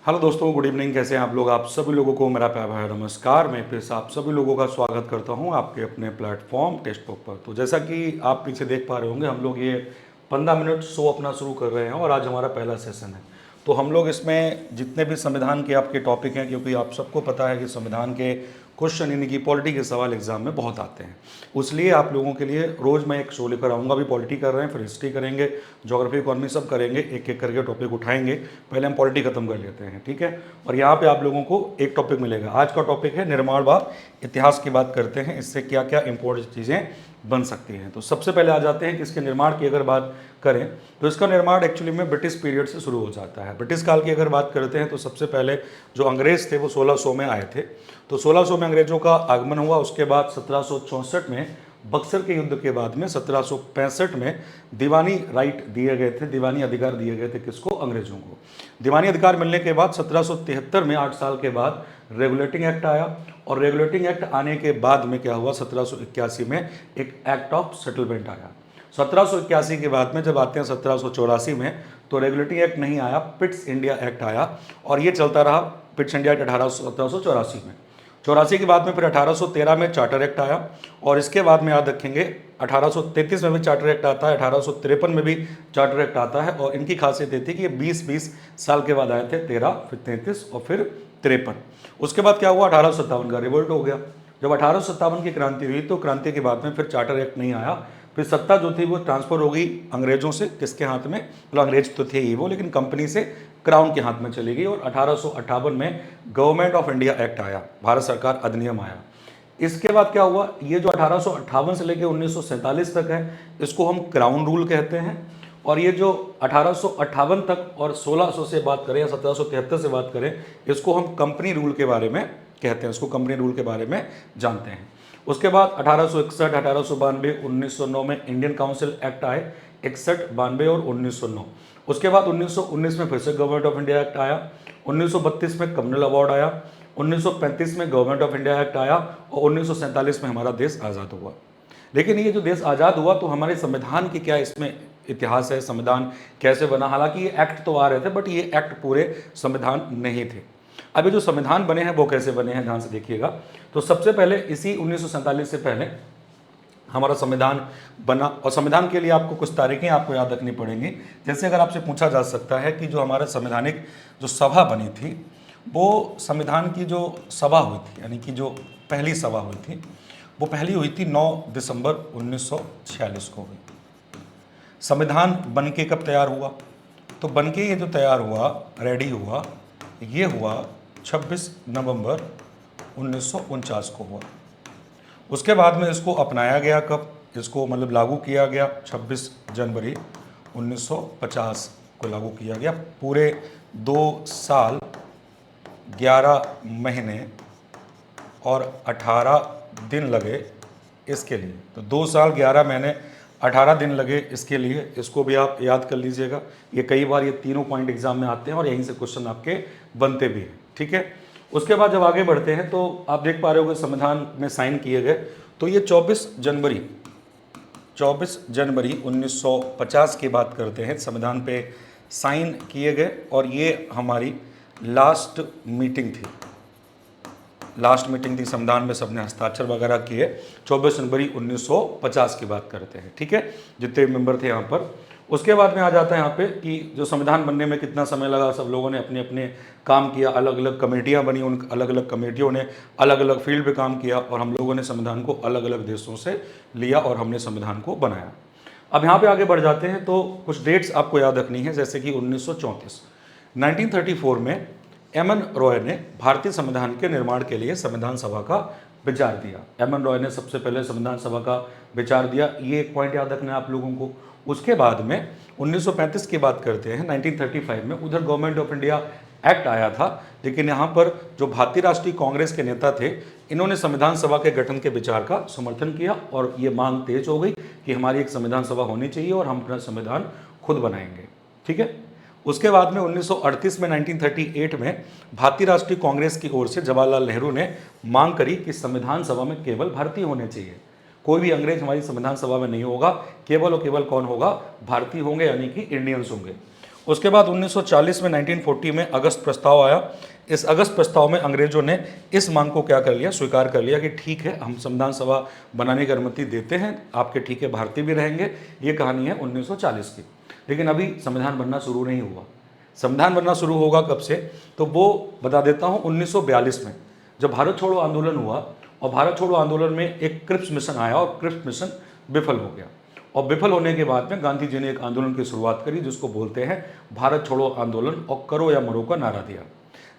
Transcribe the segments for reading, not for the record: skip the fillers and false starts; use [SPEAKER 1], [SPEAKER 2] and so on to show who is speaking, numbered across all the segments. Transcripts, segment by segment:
[SPEAKER 1] Hello दोस्तों, good evening. कैसे हैं आप लोग? आप सभी लोगों को मेरा प्यार भरा नमस्कार। मैं फिर से आप सभी लोगों का स्वागत करता हूं आपके अपने प्लेटफॉर्म टेक्स्ट बुक पर। तो जैसा कि आप पीछे देख पा रहे होंगे, हम लोग ये 15 मिनट शो अपना शुरू कर रहे हैं और आज हमारा पहला सेशन है। तो हम लोग इसमें जितने भी संविधान के आपके टॉपिक हैं, क्योंकि आप सबको पता है कि संविधान के क्वेश्चन यानी कि पॉलिटी के सवाल एग्जाम में बहुत आते हैं, उसलिए आप लोगों के लिए रोज़ मैं एक शो लेकर आऊँगा। अभी पॉलिटी कर रहे हैं, फिर हिस्ट्री करेंगे, ज्योग्राफी, इकोनॉमी सब करेंगे, एक एक करके टॉपिक उठाएंगे। पहले हम पॉलिटी खत्म कर लेते हैं, ठीक है। और यहाँ पे आप लोगों को एक टॉपिक मिलेगा। आज का टॉपिक है निर्माणवाद, इतिहास की बात करते हैं, इससे क्या क्या इंपॉर्टेंट चीज़ें बन सकती हैं। तो सबसे पहले आ जाते हैं कि इसके निर्माण की अगर बात करें तो इसका निर्माण एक्चुअली में ब्रिटिश पीरियड से शुरू हो जाता है। ब्रिटिश काल की अगर बात करते हैं तो सबसे पहले जो अंग्रेज थे वो 1600 में आए थे। तो 1600 में अंग्रेजों का आगमन हुआ। उसके बाद 1764 में बक्सर के युद्ध के बाद में 1765 में दीवानी राइट दिए गए थे, दीवानी अधिकार दिए गए थे किसको? अंग्रेजों को। दीवानी अधिकार मिलने के बाद 1773 में 8 साल के बाद रेगुलेटिंग एक्ट आया। और रेगुलेटिंग एक्ट आने के बाद में क्या हुआ? 1781 में एक एक्ट ऑफ सेटलमेंट आया। 1781 के बाद में जब आते हैं 1784 में, तो रेगुलेटिंग एक्ट नहीं आया, पिट्स इंडिया एक्ट आया। और ये चलता रहा पिट्स इंडिया एक्ट 1784 में। 84 के बाद में फिर 1813 में चार्टर एक्ट आया। और इसके बाद में याद रखेंगे 1833 में भी चार्टर एक्ट आता है, 1853 में भी चार्टर एक्ट आता है। और इनकी खासियत ये थी कि ये 20-20 साल के बाद आए थे, 13, फिर 33 और फिर 53। उसके बाद क्या हुआ? 1857 का रिवोल्ट हो गया। जब 1857 की क्रांति हुई तो क्रांति के बाद में फिर चार्टर एक्ट नहीं आया। फिर सत्ता जो थी वो ट्रांसफर हो गई अंग्रेजों से, किसके हाथ में? मतलब अंग्रेज तो थे ही वो, लेकिन कंपनी से क्राउन के हाथ में चली गई। और 1858 में गवर्नमेंट ऑफ इंडिया एक्ट आया, भारत सरकार अधिनियम आया। इसके बाद क्या हुआ? ये जो 1858 से लेकर 1947 तक है, इसको हम क्राउन रूल कहते हैं। और ये जो 1858 तक और 1600 से बात करें या 1773 से बात करें, इसको हम कंपनी रूल के बारे में कहते हैं, इसको कंपनी रूल के बारे में जानते हैं। उसके बाद 1861, 1892, 1909 में इंडियन काउंसिल एक्ट आए, 61, 92 और 1909। उसके बाद 1919 में फिर से गवर्नमेंट ऑफ इंडिया एक्ट आया। 1932 में कम्युनल अवार्ड आया। 1935 में गवर्नमेंट ऑफ इंडिया एक्ट आया। और 1947 में हमारा देश आज़ाद हुआ। लेकिन ये जो देश आज़ाद हुआ तो हमारे संविधान की क्या इसमें इतिहास है? संविधान कैसे बना? हालांकि ये एक्ट तो आ रहे थे, बट ये एक्ट पूरे संविधान नहीं थे। अभी जो संविधान बने हैं वो कैसे बने हैं, ध्यान से देखिएगा। तो सबसे पहले इसी 1947 से पहले हमारा संविधान बना। और संविधान के लिए आपको कुछ तारीखें आपको याद रखनी पड़ेंगी। जैसे अगर आपसे पूछा जा सकता है कि जो हमारा संवैधानिक जो सभा बनी थी, वो संविधान की जो सभा हुई थी, यानी कि जो पहली सभा हुई थी, वो पहली हुई थी 9 दिसंबर 1946 को हुई। संविधान बनके कब तैयार हुआ? तो बनके ये जो तैयार हुआ, रेडी हुआ, ये हुआ 26 नवंबर 1949 को हुआ। उसके बाद में इसको अपनाया गया कब? इसको मतलब लागू किया गया 26 जनवरी 1950 को लागू किया गया। पूरे 2 साल 11 महीने और 18 दिन लगे इसके लिए। तो 2 साल 11 महीने 18 दिन लगे इसके लिए। इसको भी आप याद कर लीजिएगा। ये कई बार ये तीनों पॉइंट एग्जाम में आते हैं और यहीं से क्वेश्चन आपके बनते भी हैं, ठीक है। उसके बाद जब आगे बढ़ते हैं तो आप देख पा रहे होंगे संविधान में साइन किए गए। तो ये 24 जनवरी 1950 की बात करते हैं, संविधान पे साइन किए गए। और ये हमारी लास्ट मीटिंग थी, संविधान में सबने हस्ताक्षर वगैरह किए। 24 जनवरी 1950 की बात करते हैं, ठीक है, जितने मेंबर थे यहाँ पर। उसके बाद में आ जाता है यहाँ पे कि जो संविधान बनने में कितना समय लगा। सब लोगों ने अपने अपने काम किया, अलग अलग कमेटियाँ बनी, उन अलग अलग कमेटियों ने अलग अलग फील्ड पे काम किया। और हम लोगों ने संविधान को अलग अलग देशों से लिया और हमने संविधान को बनाया। अब यहाँ पे आगे बढ़ जाते हैं तो कुछ डेट्स आपको याद रखनी है, जैसे कि 1934 में एम.एन. रॉय ने भारतीय संविधान के निर्माण के लिए संविधान सभा का विचार दिया। एम.एन. रॉय ने सबसे पहले संविधान सभा का विचार दिया, ये एक पॉइंट याद रखना है आप लोगों को। उसके बाद में 1935 की बात करते हैं, 1935 में उधर गवर्नमेंट ऑफ इंडिया एक्ट आया था। लेकिन यहाँ पर जो भारतीय राष्ट्रीय कांग्रेस के नेता थे, इन्होंने संविधान सभा के गठन के विचार का समर्थन किया और ये मांग तेज हो गई कि हमारी एक संविधान सभा होनी चाहिए और हम अपना संविधान खुद बनाएंगे, ठीक है। उसके बाद में 1938 में 1938 में भारतीय राष्ट्रीय कांग्रेस की ओर से जवाहरलाल नेहरू ने मांग करी कि संविधान सभा में केवल भारतीय होने चाहिए, कोई भी अंग्रेज हमारी संविधान सभा में नहीं होगा, केवल और केवल कौन होगा? भारतीय होंगे, यानी कि इंडियंस होंगे। उसके बाद 1940 में 1940 में अगस्त प्रस्ताव आया। इस अगस्त प्रस्ताव में अंग्रेजों ने इस मांग को क्या कर लिया, स्वीकार कर लिया कि ठीक है, हम संविधान सभा बनाने की अनुमति देते हैं, आपके ठीक है भारतीय भी रहेंगे। ये कहानी है 1940 की। लेकिन अभी संविधान बनना शुरू नहीं हुआ। संविधान बनना शुरू होगा कब से, तो वो बता देता हूँ। 1942 में जब भारत छोड़ो आंदोलन हुआ, और भारत छोड़ो आंदोलन में एक क्रिप्स मिशन आया और क्रिप्स मिशन विफल हो गया। और विफल होने के बाद में गांधी जी ने एक आंदोलन की शुरुआत करी जिसको बोलते हैं भारत छोड़ो आंदोलन, और करो या मरो का नारा दिया।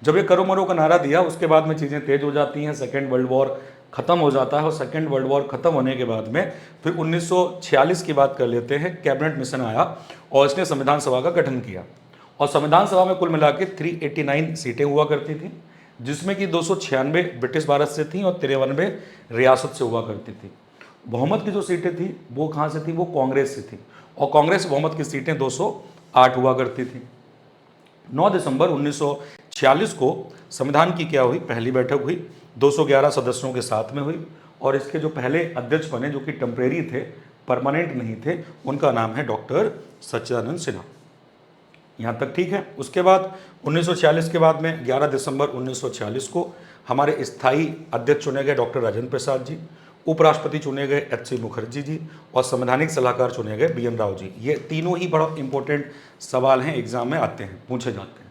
[SPEAKER 1] जब ये करो मरो का नारा दिया, उसके बाद में चीज़ें तेज हो जाती हैं। सेकेंड वर्ल्ड वॉर खत्म हो जाता है, और सेकेंड वर्ल्ड वॉर खत्म होने के बाद में फिर 1946 की बात कर लेते हैं। कैबिनेट मिशन आया और इसने संविधान सभा का गठन किया। और संविधान सभा में कुल मिला के 389 सीटें हुआ करती थी, जिसमें कि 296 ब्रिटिश भारत से थी और 93 रियासत से हुआ करती थी। बहुमत की जो सीटें थी वो कहाँ से थी, वो कांग्रेस से थी, और कांग्रेस बहुमत की सीटें 208 हुआ करती थी। 9 दिसंबर 1946 को संविधान की क्या हुई, पहली बैठक हुई, 211 सदस्यों के साथ में हुई। और इसके जो पहले अध्यक्ष बने, जो कि टेम्परेरी थे, परमानेंट नहीं थे, उनका नाम है डॉक्टर सच्चिदानंद सिन्हा। यहाँ तक ठीक है। उसके बाद 1946 के बाद में 11 दिसंबर 1946 को हमारे स्थायी अध्यक्ष चुने गए डॉक्टर राजेंद्र प्रसाद जी, उपराष्ट्रपति चुने गए एच.सी. मुखर्जी जी, और संवैधानिक सलाहकार चुने गए बी.एन. राव जी। ये तीनों ही बड़ा इंपॉर्टेंट सवाल हैं, एग्जाम में आते हैं, पूछे जाते हैं।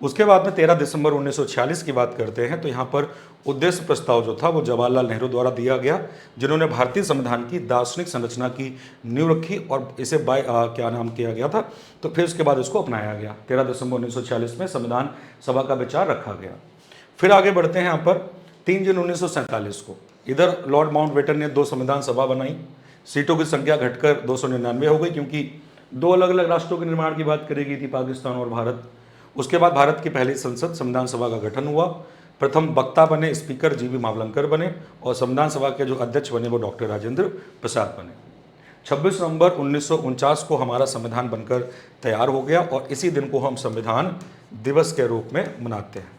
[SPEAKER 1] उसके बाद में 13 दिसंबर 1946 की बात करते हैं, तो यहाँ पर उद्देश्य प्रस्ताव जो था वो जवाहरलाल नेहरू द्वारा दिया गया, जिन्होंने भारतीय संविधान की दार्शनिक संरचना की नींव रखी और इसे क्या नाम किया गया था, तो फिर उसके बाद इसको अपनाया गया। 13 दिसंबर 1946 में संविधान सभा का विचार रखा गया। फिर आगे बढ़ते हैं। यहाँ पर 3 जून 1947 को इधर लॉर्ड माउंटबेटन ने 2 संविधान सभा बनाई। सीटों की संख्या घटकर 299 हो गई, क्योंकि 2 अलग अलग राष्ट्रों के निर्माण की बात करी गई थी, पाकिस्तान और भारत। उसके बाद भारत की पहली संसद संविधान सभा का गठन हुआ। प्रथम वक्ता बने स्पीकर जी.बी. मावलंकर बने, और संविधान सभा के जो अध्यक्ष बने वो डॉक्टर राजेंद्र प्रसाद बने। 26 नवंबर 1949 को हमारा संविधान बनकर तैयार हो गया, और इसी दिन को हम संविधान दिवस के रूप में मनाते हैं।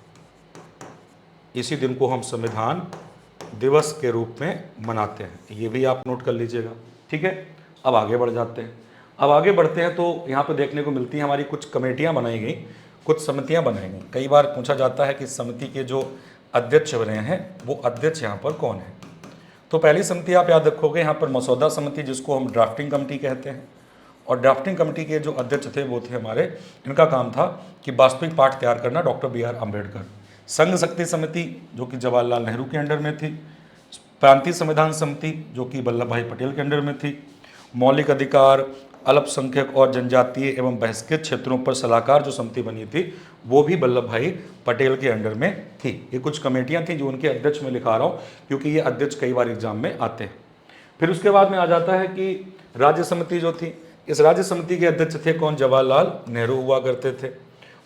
[SPEAKER 1] इसी दिन को हम संविधान दिवस के रूप में मनाते हैं, ये भी आप नोट कर लीजिएगा। ठीक है, अब आगे बढ़ जाते हैं। अब आगे बढ़ते हैं तो यहाँ पे देखने को मिलती हैं हमारी कुछ कमेटियाँ बनाई गई, कुछ समितियाँ बनाई गई। कई बार पूछा जाता है कि समिति के जो अध्यक्ष बने हैं वो अध्यक्ष यहाँ पर कौन है। तो पहली समिति आप याद रखोगे यहाँ पर मसौदा समिति, जिसको हम ड्राफ्टिंग कमेटी कहते हैं। और ड्राफ्टिंग कमेटी के जो अध्यक्ष थे वो थे हमारे, इनका काम था कि वास्तविक पाठ तैयार करना, डॉक्टर बी.आर. अम्बेडकर। संघ शक्ति समिति जो कि जवाहरलाल नेहरू के अंडर में थी। प्रांतीय संविधान समिति जो कि वल्लभ भाई पटेल के अंडर में थी। मौलिक अधिकार, अल्पसंख्यक और जनजातीय एवं बहिष्कृत क्षेत्रों पर सलाहकार जो समिति बनी थी वो भी वल्लभ भाई पटेल के अंडर में थी। ये कुछ कमेटियां थी जो उनके अध्यक्ष में लिखा रहा हूँ, क्योंकि ये अध्यक्ष कई बार एग्जाम में आते हैं। फिर उसके बाद में आ जाता है कि राज्य समिति जो थी, इस राज्य समिति के अध्यक्ष थे कौन, जवाहरलाल नेहरू हुआ करते थे।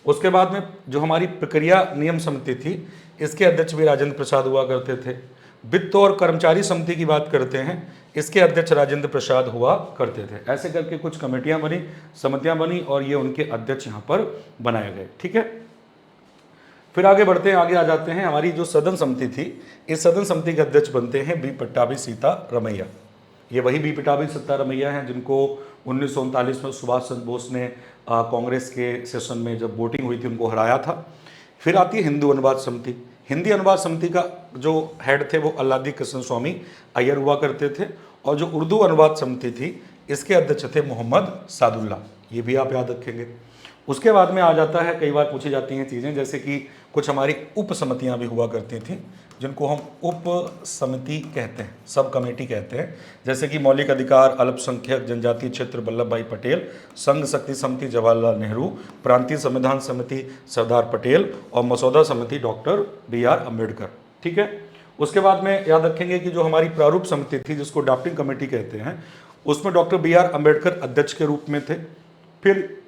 [SPEAKER 1] उसके बाद में जो हमारी प्रक्रिया नियम समिति थी, इसके अध्यक्ष भी राजेंद्र प्रसाद हुआ करते थे। वित्त और कर्मचारी समिति की बात करते हैं, इसके अध्यक्ष राजेंद्र प्रसाद हुआ करते थे। ऐसे करके कुछ कमेटियां बनी, समितियां बनी, और ये उनके अध्यक्ष यहाँ पर बनाए गए। ठीक है, फिर आगे बढ़ते हैं। आगे आ जाते हैं हमारी जो सदन समिति थी, इस सदन समिति के अध्यक्ष बनते हैं बी पट्टाभी सीतारमैया। ये वही बी पट्टाभी सीतारमैया हैं जिनको 1939 में सुभाष चंद्र बोस ने कांग्रेस के सेशन में जब वोटिंग हुई थी उनको हराया था। फिर आती है हिंदू अनुवाद समिति। हिंदी अनुवाद समिति का जो हेड थे वो अल्लादी कृष्ण स्वामी अय्यर हुआ करते थे, और जो उर्दू अनुवाद समिति थी इसके अध्यक्ष थे मोहम्मद सादुल्ला। ये भी आप याद रखेंगे। उसके बाद में आ जाता है, कई बार पूछी जाती हैं चीज़ें, जैसे कि कुछ हमारी उप समितियाँ भी हुआ करती थी जिनको हम उप समिति कहते हैं, सब कमेटी कहते हैं। जैसे कि मौलिक अधिकार, अल्पसंख्यक, जनजातीय क्षेत्र वल्लभ भाई पटेल, संघ शक्ति समिति जवाहरलाल नेहरू, प्रांतीय संविधान समिति सरदार पटेल, और मसौदा समिति डॉक्टर बी.आर. अम्बेडकर। ठीक है, उसके बाद में याद रखेंगे कि जो हमारी प्रारूप समिति थी जिसको ड्राफ्टिंग कमेटी कहते हैं, उसमें डॉक्टर बी.आर. अम्बेडकर अध्यक्ष के रूप में थे। फिर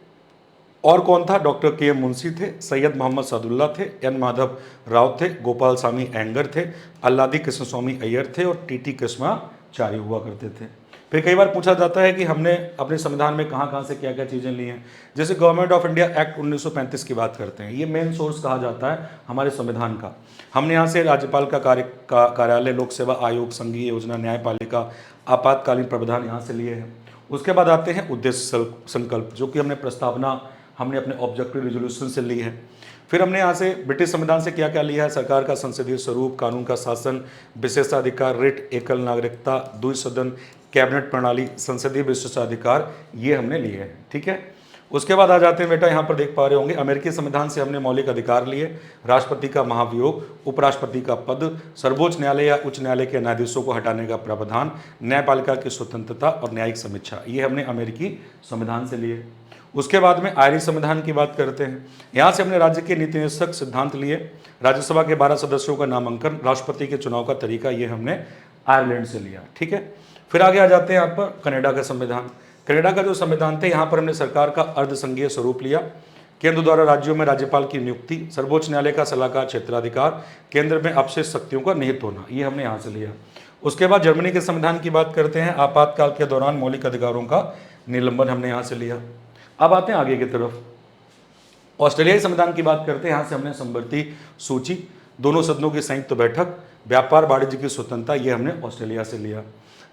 [SPEAKER 1] और कौन था, डॉक्टर के.एम. मुंशी थे, सैयद मोहम्मद सादुल्ला थे, एन. माधव राव थे, गोपाल स्वामी अयंगर थे, अल्लादी कृष्ण स्वामी अय्यर थे, और टी.टी. कृष्णाचार्य हुआ करते थे। फिर कई बार पूछा जाता है कि हमने अपने संविधान में कहाँ कहाँ से क्या क्या चीज़ें ली हैं। जैसे गवर्नमेंट ऑफ इंडिया एक्ट 1935 की बात करते हैं, ये मेन सोर्स कहा जाता है हमारे संविधान का। हमने यहाँ से राज्यपाल का कार्यालय, लोक सेवा आयोग, संघीय योजना, न्यायपालिका, आपातकालीन प्रावधान यहाँ से लिए हैं। उसके बाद आते हैं उद्देश्य संकल्प, जो कि हमने प्रस्तावना हमने अपने ऑब्जेक्टिव रेजोल्यूशन से ली है। फिर हमने यहाँ से ब्रिटिश संविधान से क्या क्या लिया है, सरकार का संसदीय स्वरूप, कानून का शासन, विशेषाधिकार, रिट, एकल नागरिकता, द्विसदन, कैबिनेट प्रणाली, संसदीय विशेषाधिकार, ये हमने लिए हैं। ठीक है, उसके बाद आ जाते हैं बेटा, यहाँ पर देख पा रहे होंगे अमेरिकी संविधान से हमने मौलिक अधिकार लिए, राष्ट्रपति का महाभियोग, उपराष्ट्रपति का पद, सर्वोच्च न्यायालय या उच्च न्यायालय के न्यायाधीशों को हटाने का प्रावधान, न्यायपालिका की स्वतंत्रता और न्यायिक समीक्षा, ये हमने अमेरिकी संविधान से लिए। उसके बाद में आयरिश संविधान की बात करते हैं। यहाँ से हमने राज्य के नीति निदेशक सिद्धांत लिए, राज्यसभा के 12 सदस्यों का नामांकन, राष्ट्रपति के चुनाव का तरीका, ये हमने आयरलैंड से लिया। ठीक है, फिर आगे आ जाते हैं यहाँ पर कनाडा का संविधान। कनाडा का जो संविधान थे, यहाँ पर हमने सरकार का अर्धसंघीय स्वरूप लिया, केंद्र द्वारा राज्यों में राज्यपाल की नियुक्ति, सर्वोच्च न्यायालय का सलाहकार क्षेत्राधिकार, केंद्र में अपशेष शक्तियों का निहित होना, ये हमने यहाँ से लिया। उसके बाद जर्मनी के संविधान की बात करते हैं, आपातकाल के दौरान मौलिक अधिकारों का निलंबन हमने यहाँ से लिया। अब आते हैं आगे की तरफ, ऑस्ट्रेलियाई संविधान की बात करते हैं। यहाँ से हमने संवर्ती सूची, दोनों सदनों की संयुक्त बैठक, व्यापार वाणिज्य की स्वतंत्रता, ये हमने ऑस्ट्रेलिया से लिया।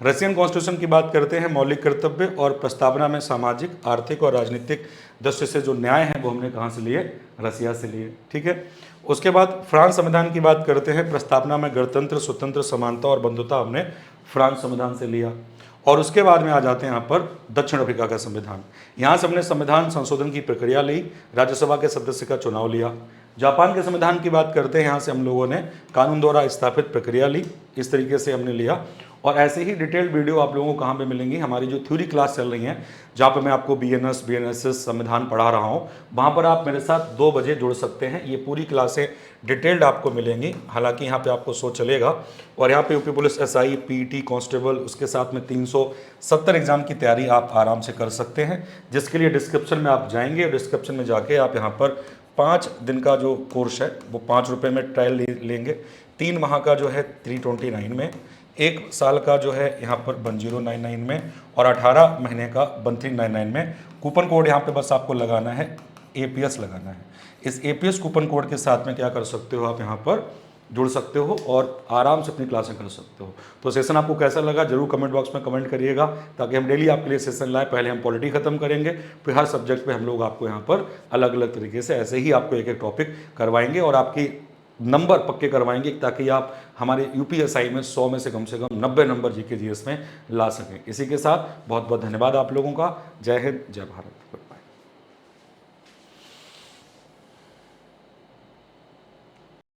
[SPEAKER 1] रशियन कॉन्स्टिट्यूशन की बात करते हैं, मौलिक कर्तव्य और प्रस्तावना में सामाजिक, आर्थिक और राजनीतिक दृष्टि से जो न्याय है वो हमने कहाँ से लिए, रसिया से लिए। ठीक है, उसके बाद फ्रांस संविधान की बात करते हैं, प्रस्तावना में गणतंत्र, स्वतंत्र, समानता और बंधुता हमने फ्रांस संविधान से लिया। और उसके बाद में आ जाते हैं यहाँ पर दक्षिण अफ्रीका का संविधान। यहाँ से हमने संविधान संशोधन की प्रक्रिया ली, राज्यसभा के सदस्य का चुनाव लिया। जापान के संविधान की बात करते हैं, यहाँ से हम लोगों ने कानून द्वारा स्थापित प्रक्रिया ली, इस तरीके से हमने लिया। और ऐसे ही डिटेल्ड वीडियो आप लोगों को कहाँ पे मिलेंगी, हमारी जो थ्योरी क्लास चल रही है, जहाँ पे मैं आपको BNS BNSS संविधान पढ़ा रहा हूँ, वहाँ पर आप मेरे साथ 2 बजे जुड़ सकते हैं। ये पूरी क्लासें डिटेल्ड आपको मिलेंगी। हालांकि यहाँ पे आपको शो चलेगा, और यहाँ पे UP police SI PET constable, उसके साथ में 370 एग्जाम की तैयारी आप आराम से कर सकते हैं, जिसके लिए डिस्क्रिप्शन में आप जाएंगे। डिस्क्रिप्शन में जाके आप यहाँ पर 5 दिन का जो कोर्स है वो 5 रुपये में ट्रायल लेंगे, 3 माह का जो है 329 में, 1 साल का जो है यहाँ पर 1099 में, और 18 महीने का 1399 में। कूपन कोड यहाँ पे बस आपको लगाना है, APS लगाना है। इस APS कूपन कोड के साथ में क्या कर सकते हो, आप यहाँ पर जुड़ सकते हो और आराम से अपनी क्लासें कर सकते हो। तो सेशन आपको कैसा लगा जरूर कमेंट बॉक्स में कमेंट करिएगा, ताकि हम डेली आपके लिए सेशन लाएँ। पहले हम पॉलिटी खत्म करेंगे, फिर हर सब्जेक्ट पे हम लोग आपको यहाँ पर अलग अलग तरीके से ऐसे ही आपको एक एक टॉपिक करवाएंगे और आपकी नंबर पक्के करवाएंगे, ताकि आप हमारे UPSI में 100 में से कम 90 नंबर GK GS में ला सकें। इसी के साथ बहुत बहुत धन्यवाद आप लोगों का। जय हिंद, जय भारत।